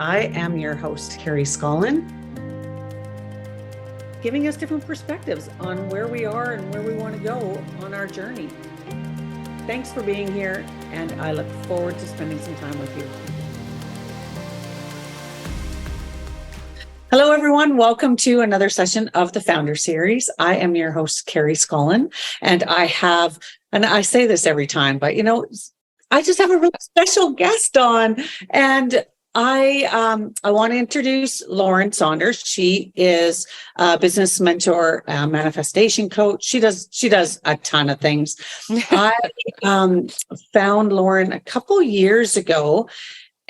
I am your host, Carrie Scollon, giving us different perspectives on where we are and where we want to go on our journey. Thanks for being here, and I look forward to spending some time with you. Hello, everyone. Welcome to another session of the FoundHer series. I am your host, Carrie Scollon, and I say this every time, but I just have a really special guest on, and I want to introduce Lauren Saunders. She is a business mentor, manifestation coach. She does a ton of things. I found Lauren a couple years ago,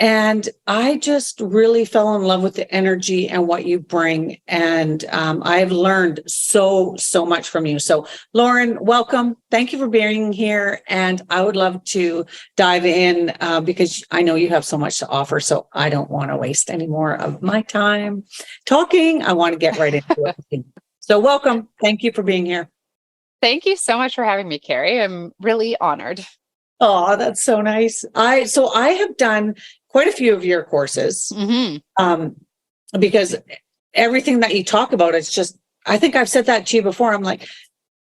and I just really fell in love with the energy and what you bring. And I've learned so much from you. So Lauren, welcome. Thank you for being here. And I would love to dive in because I know you have so much to offer. So I don't want to waste any more of my time talking. I want to get right into it. So welcome. Thank you for being here. Thank you so much for having me, Carrie. I'm really honored. Oh, that's so nice. I have done quite a few of your courses, because everything that you talk about, it's just, I think I've said that to you before. I'm like,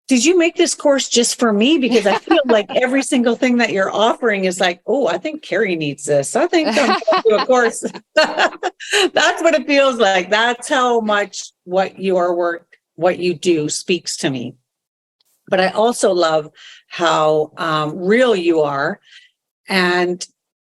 did you make this course just for me? Because I feel like every single thing that you're offering is like, oh, I think Carrie needs this. I think I'm going to do a course. That's what it feels like. That's how much what you do speaks to me. But I also love how real you are, and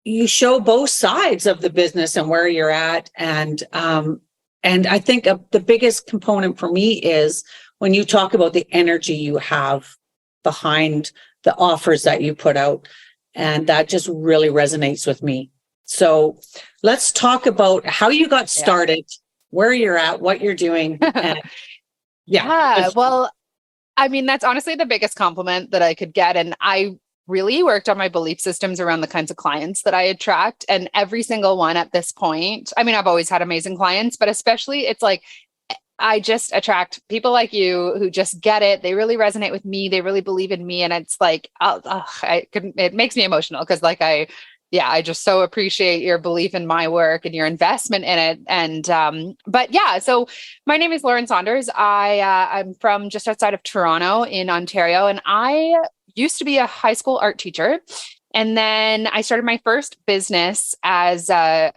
you show both sides of the business and where you're at. And I think the biggest component for me is when you talk about the energy you have behind the offers that you put out. And that just really resonates with me. So let's talk about how you got started, where you're at, what you're doing. And well, I mean, that's honestly the biggest compliment that I could get. And I really worked on my belief systems around the kinds of clients that I attract. And every single one at this point, I mean, I've always had amazing clients, but especially it's like, I just attract people like you who just get it. They really resonate with me. They really believe in me. And it's like, it makes me emotional because I just so appreciate your belief in my work and your investment in it. And, so my name is Lauren Saunders. I'm from just outside of Toronto in Ontario, and I used to be a high school art teacher. And then I started my first business as a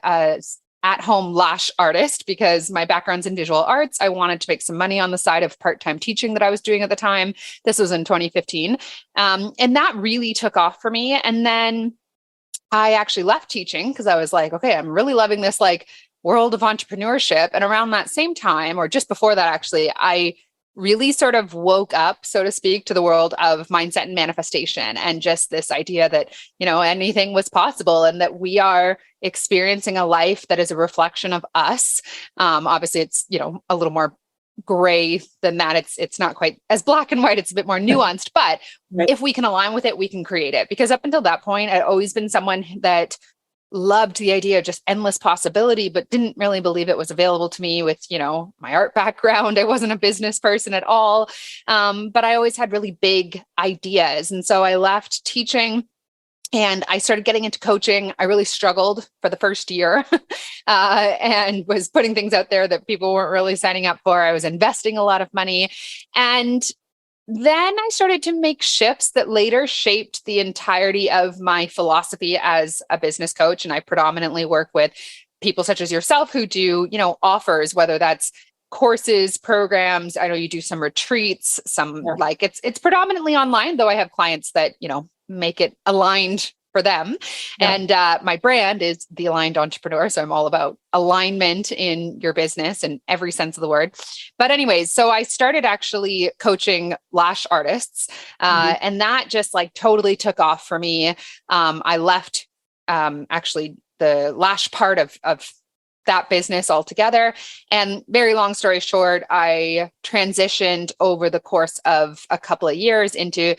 at-home lash artist because my background's in visual arts. I wanted to make some money on the side of part-time teaching that I was doing at the time. This was in 2015. And that really took off for me. And then I actually left teaching because I was like, okay, I'm really loving this world of entrepreneurship. And around that same time, or just before that, actually, I really sort of woke up, so to speak, to the world of mindset and manifestation, and just this idea that, anything was possible and that we are experiencing a life that is a reflection of us. Obviously, it's, a little more gray than that. It's not quite as black and white. It's a bit more nuanced, but if we can align with it, we can create it. Because up until that point, I'd always been someone that loved the idea of just endless possibility, but didn't really believe it was available to me with, my art background. I wasn't a business person at all. But I always had really big ideas. And so I left teaching and I started getting into coaching. I really struggled for the first year and was putting things out there that people weren't really signing up for. I was investing a lot of money. And then I started to make shifts that later shaped the entirety of my philosophy as a business coach. And I predominantly work with people such as yourself who do, offers, whether that's courses, programs. I know you do some retreats, it's predominantly online, though I have clients that, make it aligned for them. Yeah. And my brand is The Aligned Entrepreneur. So I'm all about alignment in your business in every sense of the word. But anyways, so I started actually coaching lash artists. And that just totally took off for me. I left actually the lash part of that business altogether. And very long story short, I transitioned over the course of a couple of years into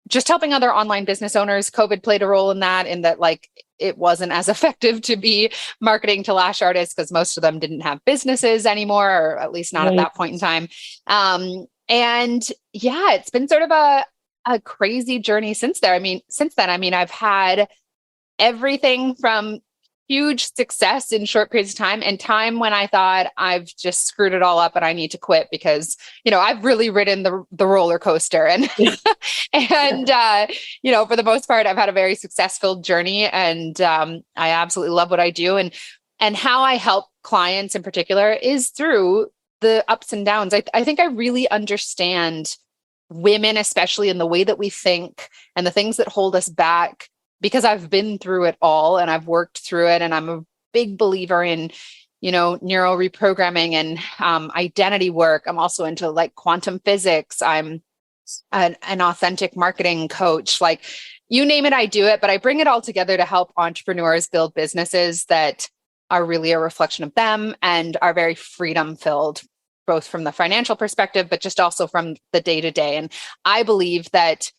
just helping other online business owners. COVID played a role in that it wasn't as effective to be marketing to lash artists because most of them didn't have businesses anymore, or at least not at that point in time. And it's been sort of a crazy journey since then. I've had everything from huge success in short periods of time, and time when I thought I've just screwed it all up and I need to quit because, I've really ridden the roller coaster and, for the most part, I've had a very successful journey, and I absolutely love what I do. And how I help clients in particular is through the ups and downs. I think I really understand women, especially in the way that we think and the things that hold us back, because I've been through it all and I've worked through it. And I'm a big believer in, neuro reprogramming and identity work. I'm also into like quantum physics. I'm an authentic marketing coach. Like, you name it, I do it, but I bring it all together to help entrepreneurs build businesses that are really a reflection of them and are very freedom filled, both from the financial perspective, but just also from the day to day. And I believe that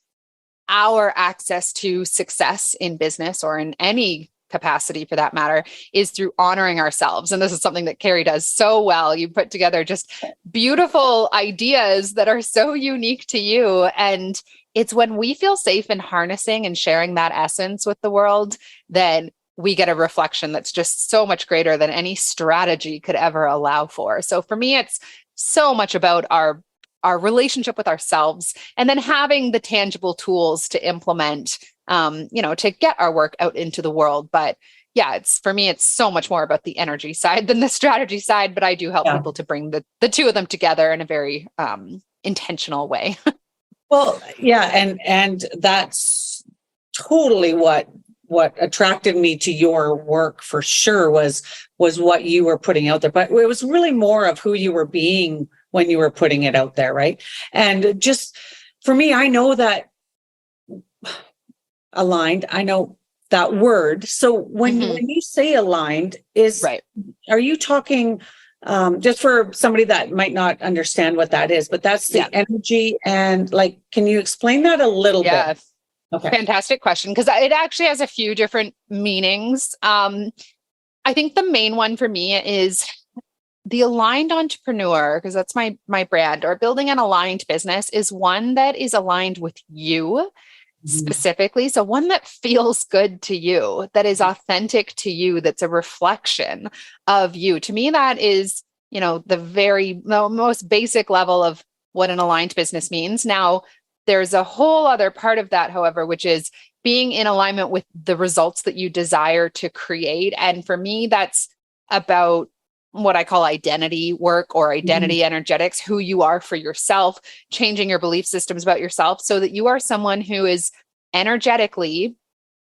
our access to success in business, or in any capacity for that matter, is through honoring ourselves. And this is something that Carrie does so well. You put together just beautiful ideas that are so unique to you. And it's when we feel safe in harnessing and sharing that essence with the world, then we get a reflection that's just so much greater than any strategy could ever allow for. So for me, it's so much about our relationship with ourselves, and then having the tangible tools to implement, to get our work out into the world. But yeah, for me, it's so much more about the energy side than the strategy side, but I do help people to bring the two of them together in a very intentional way. Well, yeah. And that's totally what attracted me to your work for sure was what you were putting out there, but it was really more of who you were being when you were putting it out there. Right. And just for me, I know that aligned, I know that word. So when you say aligned right. Are you talking, just for somebody that might not understand what that is, but that's the energy, and like, can you explain that a little bit? Okay. Fantastic question, because it actually has a few different meanings. I think the main one for me is the aligned entrepreneur, because that's my brand, or building an aligned business, is one that is aligned with you specifically. So one that feels good to you, that is authentic to you, that's a reflection of you. To me, that is, the most basic level of what an aligned business means. Now, there's a whole other part of that, however, which is being in alignment with the results that you desire to create. And for me, that's about what I call identity work, or identity energetics, who you are for yourself, changing your belief systems about yourself so that you are someone who is energetically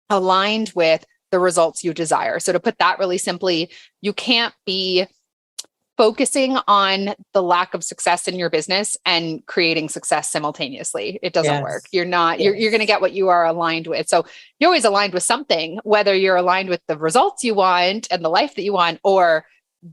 aligned with the results you desire. So to put that really simply, you can't be focusing on the lack of success in your business and creating success simultaneously. It doesn't work. You're not, you're going to get what you are aligned with. So you're always aligned with something, whether you're aligned with the results you want and the life that you want, or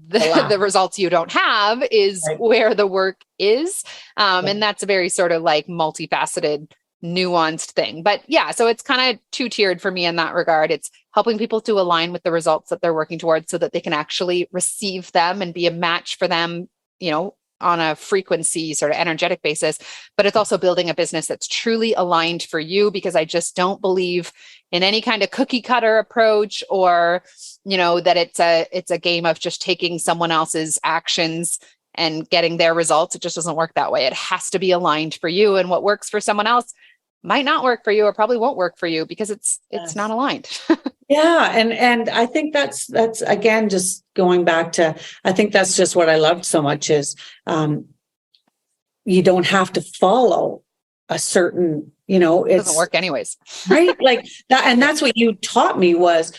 the results you don't have is where the work is. And that's a very sort of like multifaceted, nuanced thing. But yeah, so it's kind of two-tiered for me in that regard. It's helping people to align with the results that they're working towards so that they can actually receive them and be a match for them, on a frequency sort of energetic basis. But it's also building a business that's truly aligned for you, because I just don't believe in any kind of cookie cutter approach, or, that it's a game of just taking someone else's actions and getting their results. It just doesn't work that way. It has to be aligned for you, and what works for someone else might not work for you, or probably won't work for you, because it's not aligned. Yeah. And I think that's again, just going back to, I think that's just what I loved so much is, you don't have to follow a certain, it doesn't work anyways. Right. Like that. And that's what you taught me was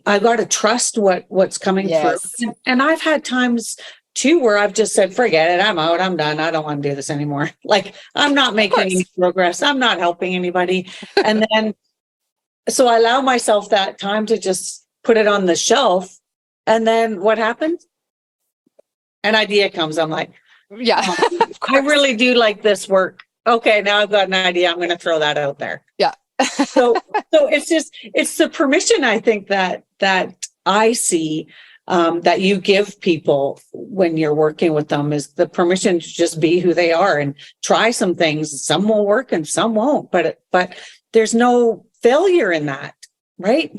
I got to trust what's coming through. And I've had times too where I've just said, forget it. I'm out. I'm done. I don't want to do this anymore. Like, I'm not making any progress. I'm not helping anybody. And then, so I allow myself that time to just put it on the shelf. And then what happens? An idea comes. I'm like, I really do like this work. Okay, now I've got an idea. I'm going to throw that out there. Yeah. So it's the permission, I think, that I see, that you give people when you're working with them, is the permission to just be who they are and try some things. Some will work and some won't, but there's no failure in that, right?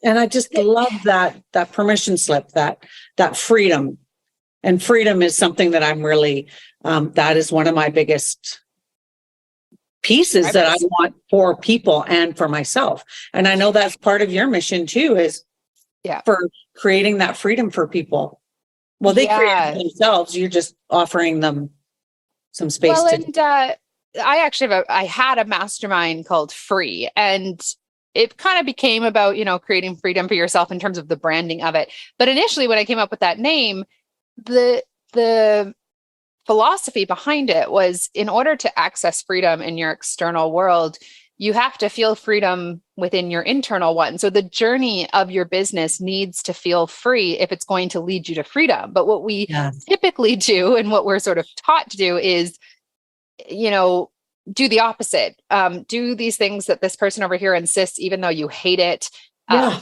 And I just love that permission slip, that freedom. And freedom is something that I'm really, that is one of my biggest pieces that I want for people and for myself. And I know that's part of your mission too, is for creating that freedom for people. Well, they create it themselves. You're just offering them some space. Well, and I had a mastermind called Free, and it kind of became about, creating freedom for yourself in terms of the branding of it. But initially, when I came up with that name, the philosophy behind it was, in order to access freedom in your external world, you have to feel freedom within your internal one. So the journey of your business needs to feel free if it's going to lead you to freedom. But what we typically do, and what we're sort of taught to do, is, do the opposite. Do these things that this person over here insists, even though you hate it.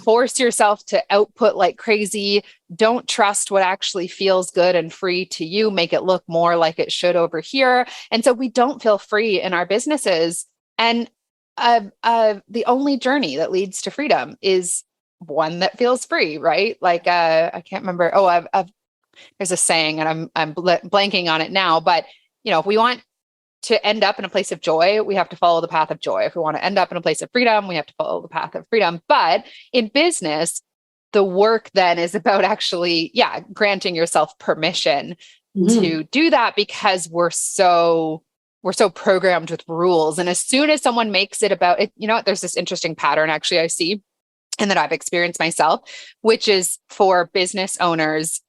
Force yourself to output like crazy. Don't trust what actually feels good and free to you. Make it look more like it should over here. And so we don't feel free in our businesses. And the only journey that leads to freedom is one that feels free, right? Like, I can't remember. There's a saying, and I'm blanking on it now, but if we want to end up in a place of joy, we have to follow the path of joy. If we want to end up in a place of freedom, we have to follow the path of freedom. But in business, the work then is about actually, granting yourself permission to do that, because we're so programmed with rules. And as soon as someone makes it about it, there's this interesting pattern actually I see, and that I've experienced myself, which is for business owners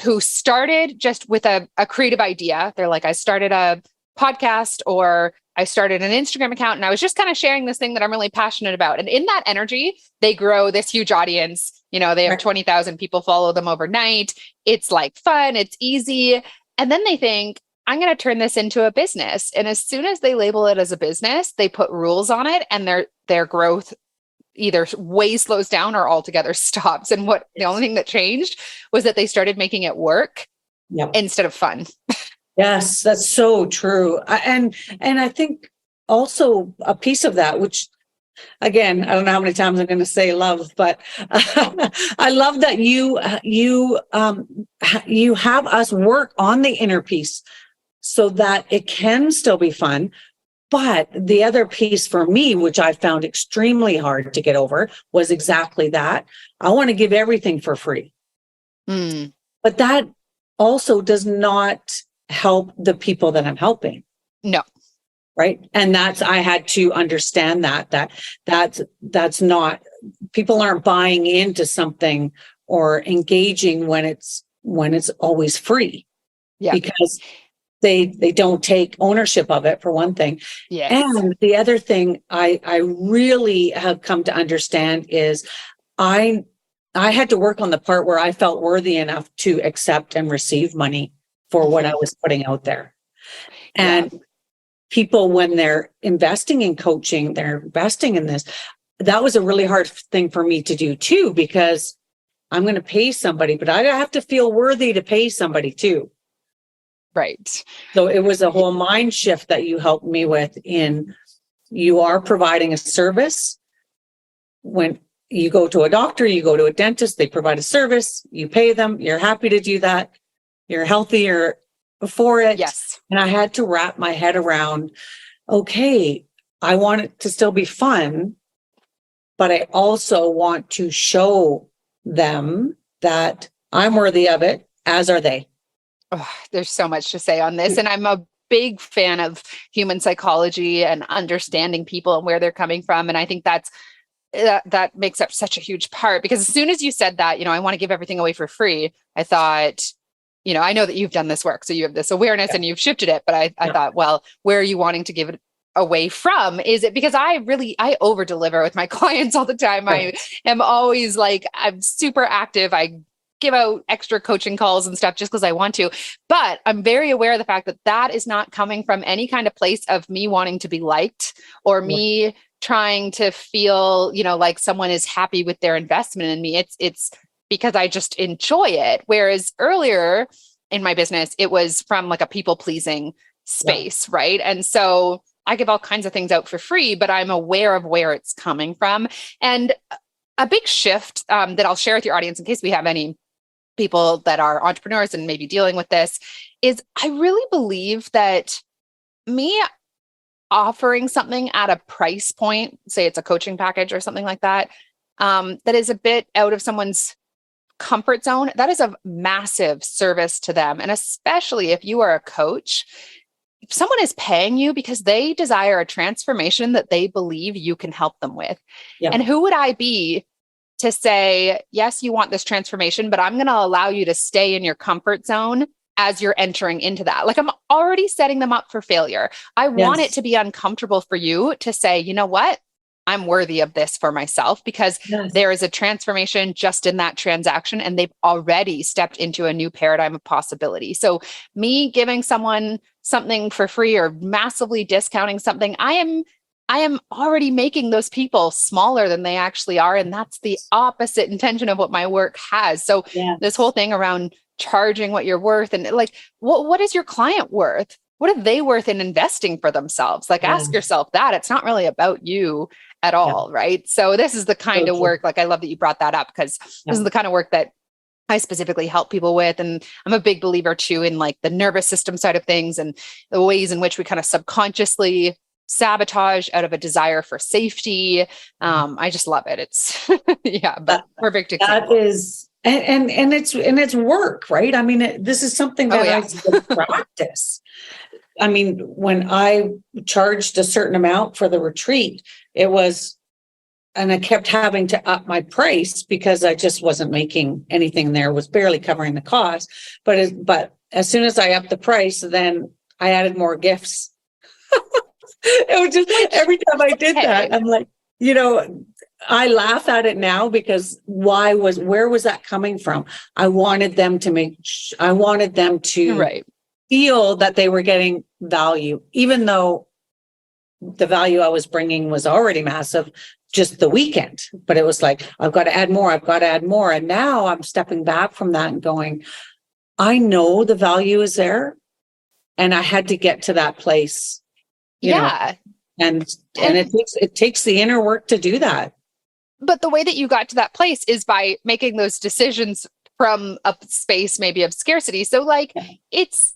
who started just with a creative idea. They're like, I started a podcast, or I started an Instagram account, and I was just kind of sharing this thing that I'm really passionate about. And in that energy, they grow this huge audience. They have 20,000 people follow them overnight. It's like fun, it's easy. And then they think, I'm going to turn this into a business. And as soon as they label it as a business, they put rules on it, and their growth either way slows down or altogether stops. And the only thing that changed was that they started making it work instead of fun. Yes, that's so true. And I think also a piece of that, which again, I don't know how many times I'm going to say love, but I love that you have us work on the inner piece so that it can still be fun. But the other piece for me, which I found extremely hard to get over, was exactly that. I want to give everything for free. But that also does not help the people that I'm helping. No. Right. And I had to understand that's not, people aren't buying into something or engaging when it's always free. Because they don't take ownership of it, for one thing. And the other thing I really have come to understand is I had to work on the part where I felt worthy enough to accept and receive money for what I was putting out there. And people, when they're investing in coaching, they're investing in this. That was a really hard thing for me to do too, because I'm going to pay somebody, but I have to feel worthy to pay somebody too. Right. So it was a whole mind shift that you helped me with. You are providing a service. When you go to a doctor, you go to a dentist, they provide a service, you pay them, you're happy to do that. You're healthier for it. Yes. And I had to wrap my head around, okay, I want it to still be fun, but I also want to show them that I'm worthy of it, as are they. Oh, there's so much to say on this. And I'm a big fan of human psychology and understanding people and where they're coming from. And I think that makes up such a huge part, because as soon as you said that, I want to give everything away for free, I thought, I know that you've done this work, so you have this awareness and you've shifted it. But I thought, well, where are you wanting to give it away from? Is it because I over deliver with my clients all the time? Right. I am always like, I'm super active. I give out extra coaching calls and stuff just because I want to. But I'm very aware of the fact that that is not coming from any kind of place of me wanting to be liked or me trying to feel, like someone is happy with their investment in me. It's because I just enjoy it. Whereas earlier in my business, it was from like a people pleasing space, right? And so I give all kinds of things out for free, but I'm aware of where it's coming from. And a big shift that I'll share with your audience in case we have any people that are entrepreneurs and maybe dealing with this is I really believe that me offering something at a price point, say it's a coaching package or something like that, that is a bit out of someone's comfort zone, that is a massive service to them. And especially if you are a coach, if someone is paying you because they desire a transformation that they believe you can help them with. Yeah. And who would I be to say, yes, you want this transformation, but I'm going to allow you to stay in your comfort zone as you're entering into that. Like I'm already setting them up for failure. I want it to be uncomfortable for you to say, you know what? I'm worthy of this for myself because there is a transformation just in that transaction and they've already stepped into a new paradigm of possibility. So me giving someone something for free or massively discounting something, I am already making those people smaller than they actually are. And that's the opposite intention of what my work has. So this whole thing around charging what you're worth and like, what is your client worth? What are they worth in investing for themselves? Like ask yourself that. It's not really about you at all, right? So this is the kind of work, like I love that you brought that up because this is the kind of work that I specifically help people with. And I'm a big believer too in like the nervous system side of things and the ways in which we kind of subconsciously sabotage out of a desire for safety. I just love it. It's but perfect example. That is, and it's work, right? I mean, this is something that I practice. I mean, when I charged a certain amount for the retreat, it was, and I kept having to up my price because I just wasn't making anything there, was barely covering the cost. But as soon as I upped the price, then I added more gifts. It was just every time I did that, I'm like, I laugh at it now because where was that coming from? I wanted them to feel that they were getting value, even though the value I was bringing was already massive just the weekend. But it was like, I've got to add more. And now I'm stepping back from that and going, I know the value is there. And I had to get to that place, you know, and it takes the inner work to do that. But the way that you got to that place is by making those decisions from a space maybe of scarcity. So like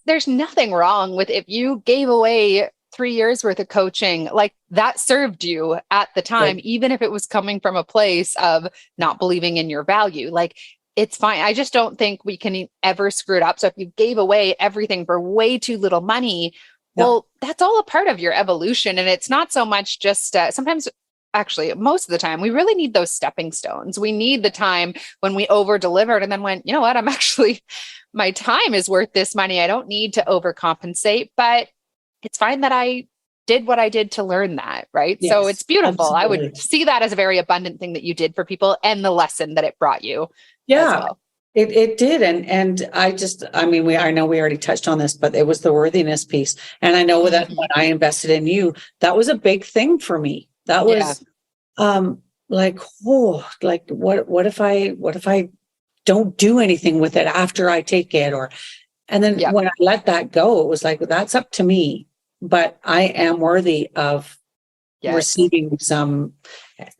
there's nothing wrong with if you gave away 3 years worth of coaching, like that served you at the time, even if it was coming from a place of not believing in your value, like it's fine. I just don't think we can ever screw it up. So if you gave away everything for way too little money, well, that's all a part of your evolution. And it's not so much just sometimes. Actually, most of the time, we really need those stepping stones. We need the time when we over delivered and then went, you know what, my time is worth this money. I don't need to overcompensate, but it's fine that I did what I did to learn that, right? Yes, so it's beautiful. Absolutely. I would see that as a very abundant thing that you did for people and the lesson that it brought you. Yeah, well. It did. And I know we already touched on this, but it was the worthiness piece. And I know that when I invested in you, that was a big thing for me. That was what if I don't do anything with it after I take it and then when I let that go, it was like, that's up to me, but I am worthy of receiving some,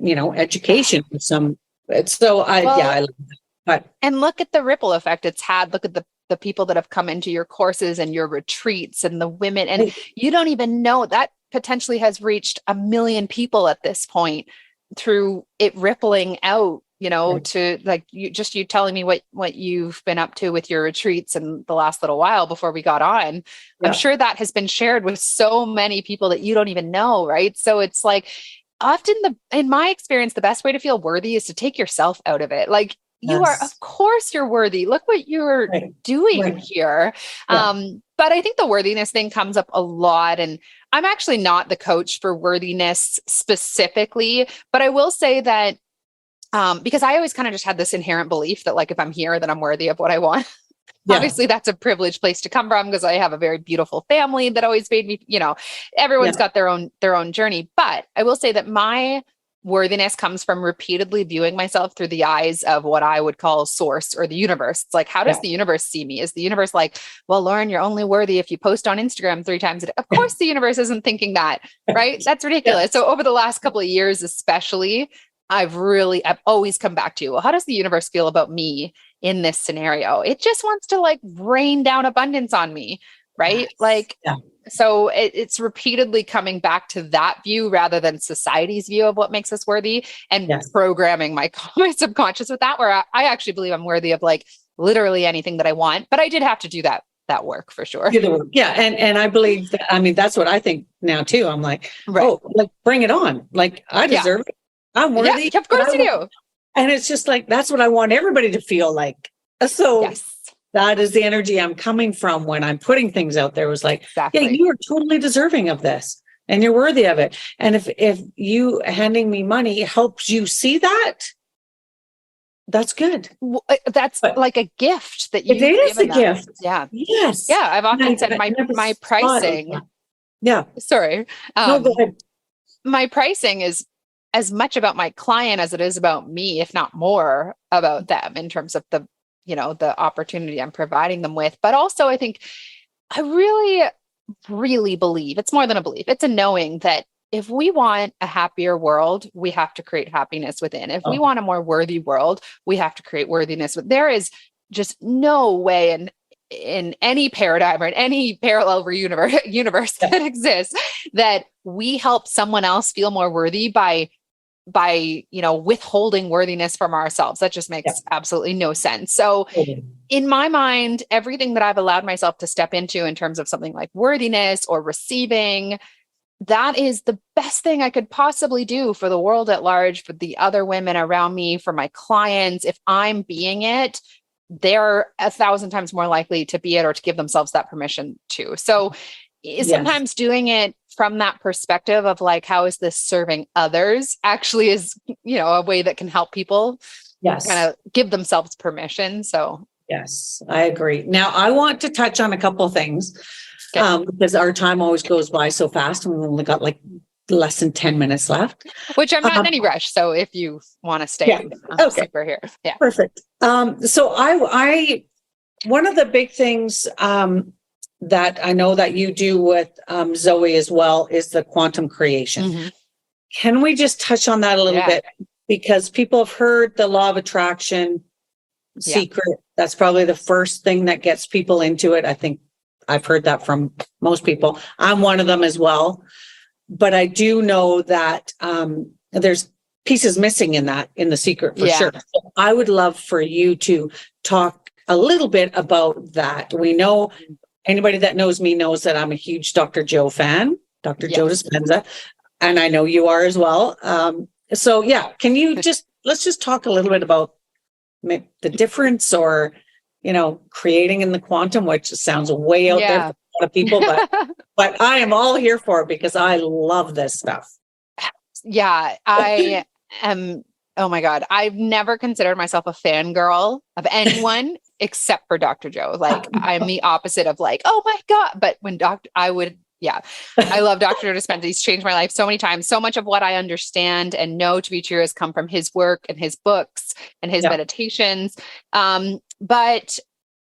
education, I love that. And look at the ripple effect it's had. Look at the people that have come into your courses and your retreats and the women, and you don't even know that potentially has reached 1 million people at this point through it rippling out, to like you telling me what you've been up to with your retreats in the last little while before we got on. I'm sure that has been shared with so many people that you don't even know. Right. So it's like often in my experience, the best way to feel worthy is to take yourself out of it. Like you are, of course you're worthy. Look what you're doing here. But I think the worthiness thing comes up a lot. And I'm actually not the coach for worthiness specifically, but I will say that because I always kind of just had this inherent belief that like, if I'm here, then I'm worthy of what I want. Obviously that's a privileged place to come from because I have a very beautiful family that always made me, everyone's got their own journey. But I will say that my worthiness comes from repeatedly viewing myself through the eyes of what I would call source or the universe. It's like, how does the universe see me? Is the universe like, well, Lauren, you're only worthy if you post on Instagram 3 times a day? Of course, the universe isn't thinking that, right? That's ridiculous. So over the last couple of years, especially, I've always come back to, well, how does the universe feel about me in this scenario? It just wants to like rain down abundance on me, right? Yes. Like, Yeah. so it's repeatedly coming back to that view rather than society's view of what makes us worthy, and programming my subconscious with that, where I actually believe I'm worthy of like literally anything that I want. But I did have to do that work for sure. Yeah. And I believe that, I mean, that's what I think now too. I'm like, Right. oh, like bring it on. Like I deserve it. I'm worthy. Yeah, of course you do. And it's just like, that's what I want everybody to feel like. So that is the energy I'm coming from when I'm putting things out there. It was like, yeah, you are totally deserving of this and you're worthy of it. And if you handing me money helps you see that, that's good. That's like a gift that you. It is a gift. Yeah. Yes. Yeah. I've often said my pricing. Yeah. Sorry. No, go ahead. My pricing is as much about my client as it is about me, if not more about them in terms of the opportunity I'm providing them with. But also I think I really, really believe it's more than a belief. It's a knowing that if we want a happier world, we have to create happiness within. If we want a more worthy world, we have to create worthiness. There is just no way in any paradigm or in any parallel universe that exists that we help someone else feel more worthy by withholding worthiness from ourselves. That just makes absolutely no sense. So in my mind, everything that I've allowed myself to step into in terms of something like worthiness or receiving, that is the best thing I could possibly do for the world at large, for the other women around me, for my clients. If I'm being it, they're 1,000 times more likely to be it or to give themselves that permission to. So sometimes doing it from that perspective of like, how is this serving others actually is, a way that can help people kind of give themselves permission. So yes, I agree. Now I want to touch on a couple of things because our time always goes by so fast and we've only got like less than 10 minutes left. Which I'm not in any rush. So if you want to stay, I'm super here. Yeah. Perfect. So I one of the big things that I know that you do with Zoe as well is the quantum creation. Mm-hmm. Can we just touch on that a little bit? Because people have heard the law of attraction secret. That's probably the first thing that gets people into it. I think I've heard that from most people. I'm one of them as well. But I do know that there's pieces missing in the secret for sure. So I would love for you to talk a little bit about that. We know anybody that knows me knows that I'm a huge Dr. Joe fan, Dr. Joe Dispenza, and I know you are as well. So can you let's just talk a little bit about the difference or, creating in the quantum, which sounds way out there for a lot of people, but I am all here for it because I love this stuff. Yeah, I am. Oh my God. I've never considered myself a fangirl of anyone except for Dr. Joe. Like I'm the opposite of like, oh my God. But when I love Dr. Joe Dispenza. He's changed my life so many times. So much of what I understand and know to be true has come from his work and his books and his meditations. But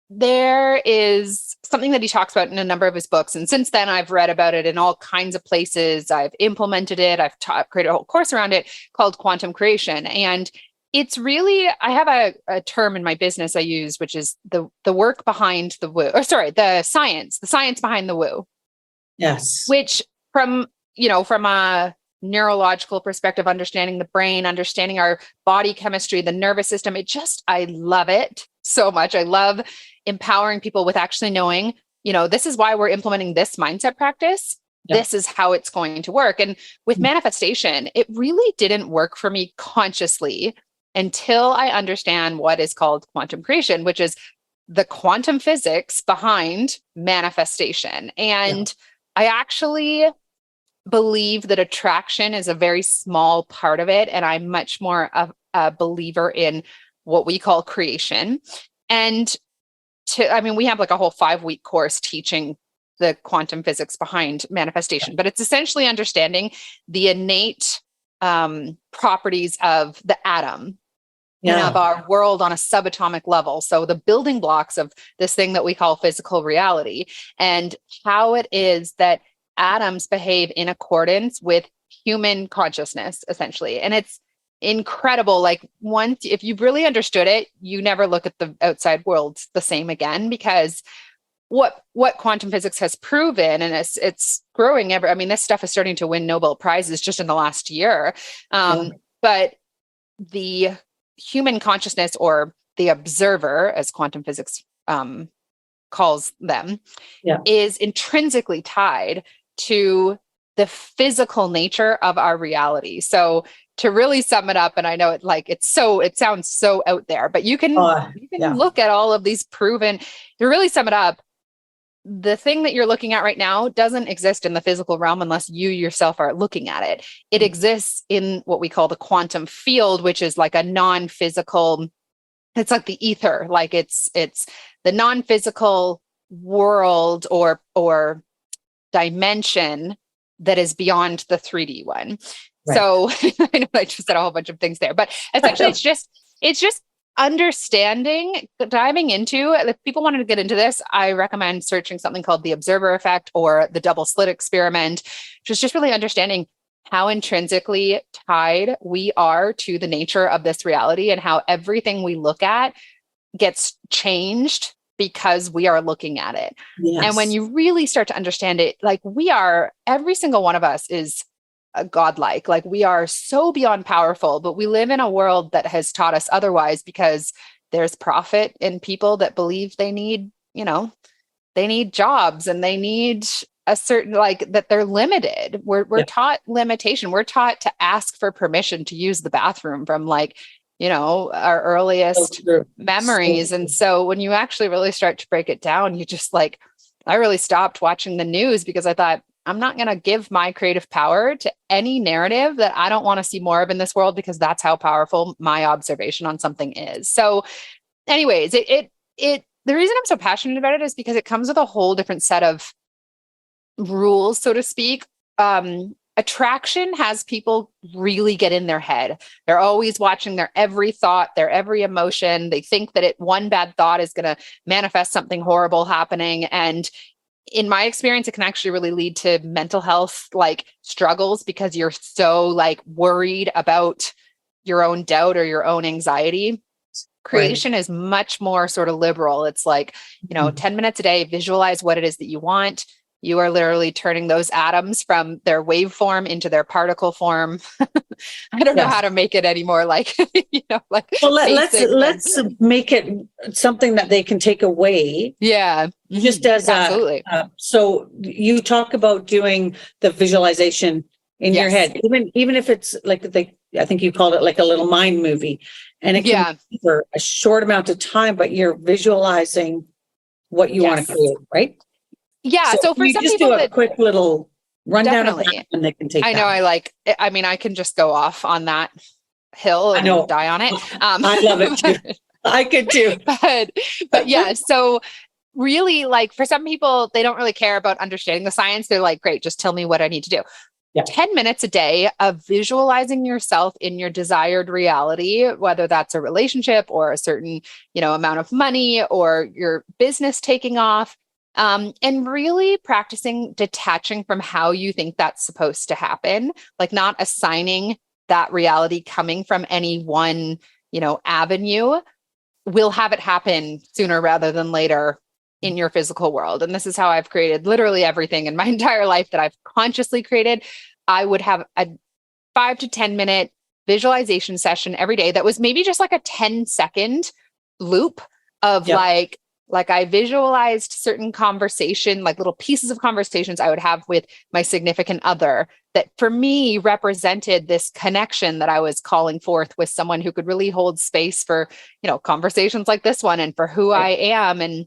there is something that he talks about in a number of his books. And since then I've read about it in all kinds of places. I've implemented it. I've created a whole course around it called quantum creation. And it's really, I have a term in my business I use, which is the work behind the woo, the science behind the woo. Yes. Which from a neurological perspective, understanding the brain, understanding our body chemistry, the nervous system, I love it so much. I love empowering people with actually knowing, this is why we're implementing this mindset practice. Yep. This is how it's going to work. And with manifestation, it really didn't work for me consciously until I understand what is called quantum creation, which is the quantum physics behind manifestation. And I actually believe that attraction is a very small part of it. And I'm much more of a believer in what we call creation. And we have like a whole 5-week course teaching the quantum physics behind manifestation, but it's essentially understanding the innate properties of the atom and of our world on a subatomic level. So the building blocks of this thing that we call physical reality and how it is that atoms behave in accordance with human consciousness, essentially. And it's incredible. Like once, if you've really understood it, you never look at the outside world the same again, because what quantum physics has proven, and it's growing I mean, this stuff is starting to win Nobel Prizes just in the last year. But the human consciousness, or the observer, as quantum physics calls them, is intrinsically tied to the physical nature of our reality. So to really sum it up, and I know it sounds so out there, but you can look at all of these proven, to really sum it up, the thing that you're looking at right now doesn't exist in the physical realm unless you yourself are looking at it. It exists in what we call the quantum field, which is like a non-physical, it's like the ether, like it's the non-physical world or dimension that is beyond the 3D one. Right. So I know I just said a whole bunch of things there, but essentially it's just understanding, diving into, if people wanted to get into this, I recommend searching something called the observer effect or the double slit experiment, which is just really understanding how intrinsically tied we are to the nature of this reality, and how everything we look at gets changed because we are looking at it. Yes. And when you really start to understand it, like every single one of us is godlike, like we are so beyond powerful, but we live in a world that has taught us otherwise, because there's profit in people that believe they need jobs, and they need a certain, like, that they're limited. We're taught limitation. We're taught to ask for permission to use the bathroom from our earliest memories. And so when you actually really start to break it down, you just I really stopped watching the news, because I thought, I'm not going to give my creative power to any narrative that I don't want to see more of in this world, because that's how powerful my observation on something is. So anyways, the reason I'm so passionate about it is because it comes with a whole different set of rules, so to speak. Attraction has people really get in their head. They're always watching their every thought, their every emotion. They think that one bad thought is going to manifest something horrible happening. And in my experience, it can actually really lead to mental health struggles, because you're so worried about your own doubt or your own anxiety. Creation is much more sort of liberal. It's 10 minutes a day, visualize what it is that you want. You are literally turning those atoms from their waveform into their particle form. I don't know how to make it any more let's make it something that they can take away. Yeah. Just as absolutely. So you talk about doing the visualization in your head, even if it's I think you called it like a little mind movie, and it can be for a short amount of time, but you're visualizing what you want to create, right? Yeah. So for some people, do a quick little rundown of that, and they can take. I know. I can just go off on that hill and die on it. I love it too. I could too. But yeah. So really, for some people, they don't really care about understanding the science. They're like, great, just tell me what I need to do. Yeah. 10 minutes a day of visualizing yourself in your desired reality, whether that's a relationship or a certain, amount of money or your business taking off. And really practicing detaching from how you think that's supposed to happen, not assigning that reality coming from any one, avenue, will have it happen sooner rather than later in your physical world. And this is how I've created literally everything in my entire life that I've consciously created. I would have a 5 to 10 minute visualization session every day that was maybe just a 10-second loop of I visualized certain conversation, little pieces of conversations I would have with my significant other that for me represented this connection that I was calling forth with someone who could really hold space for, conversations like this one and for who I am. And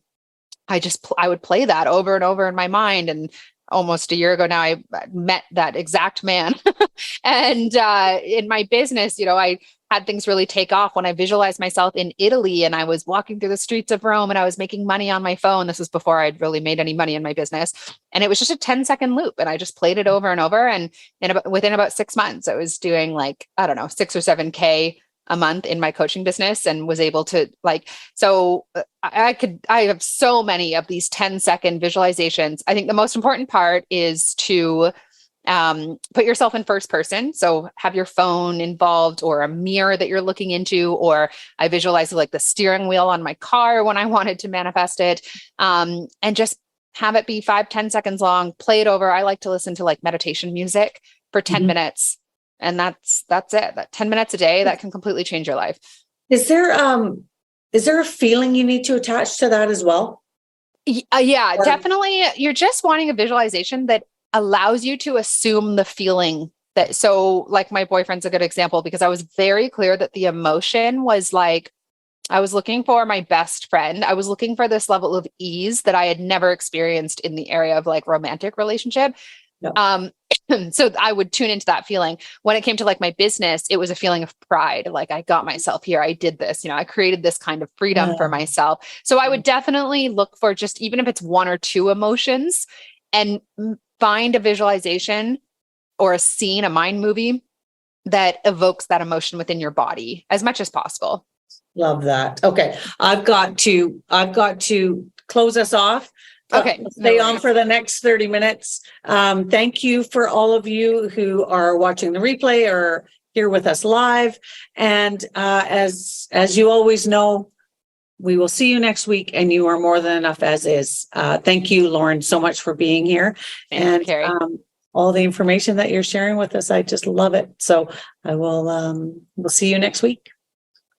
I would play that over and over in my mind. And almost a year ago now, I met that exact man. And in my business, I had things really take off when I visualized myself in Italy and I was walking through the streets of Rome and I was making money on my phone. This was before I'd really made any money in my business. And it was just a 10-second loop. And I just played it over and over. And within about 6 months, I was doing 6 or 7K a month in my coaching business and was able to I have so many of these 10-second visualizations. I think the most important part is to Put yourself in first person. So have your phone involved or a mirror that you're looking into, or I visualize like the steering wheel on my car when I wanted to manifest it. And just have it be 5-10 seconds long, play it over. I like to listen to like meditation music for 10 minutes. And that's it. That 10 minutes a day, that can completely change your life. Is there a feeling you need to attach to that as well? Yeah, definitely. You're just wanting a visualization that allows you to assume the feeling that, so like my boyfriend's a good example, because I was very clear that the emotion was like, I was looking for my best friend. I was looking for this level of ease that I had never experienced in the area of like romantic relationship. No. So I would tune into that feeling. When it came to like my business, it was a feeling of pride. Like I got myself here. I did this, I created this kind of freedom for myself. So I would definitely look for just, even if it's one or two emotions, and find a visualization or a scene, a mind movie that evokes that emotion within your body as much as possible. Love that. Okay. I've got to close us off. Okay. Stay on for the next 30 minutes. Thank you for all of you who are watching the replay or here with us live. And as you always know, we will see you next week, and you are more than enough as is. Thank you, Lauren, so much for being here. Thank you, Carrie. All the information that you're sharing with us, I just love it. So I will, we'll see you next week.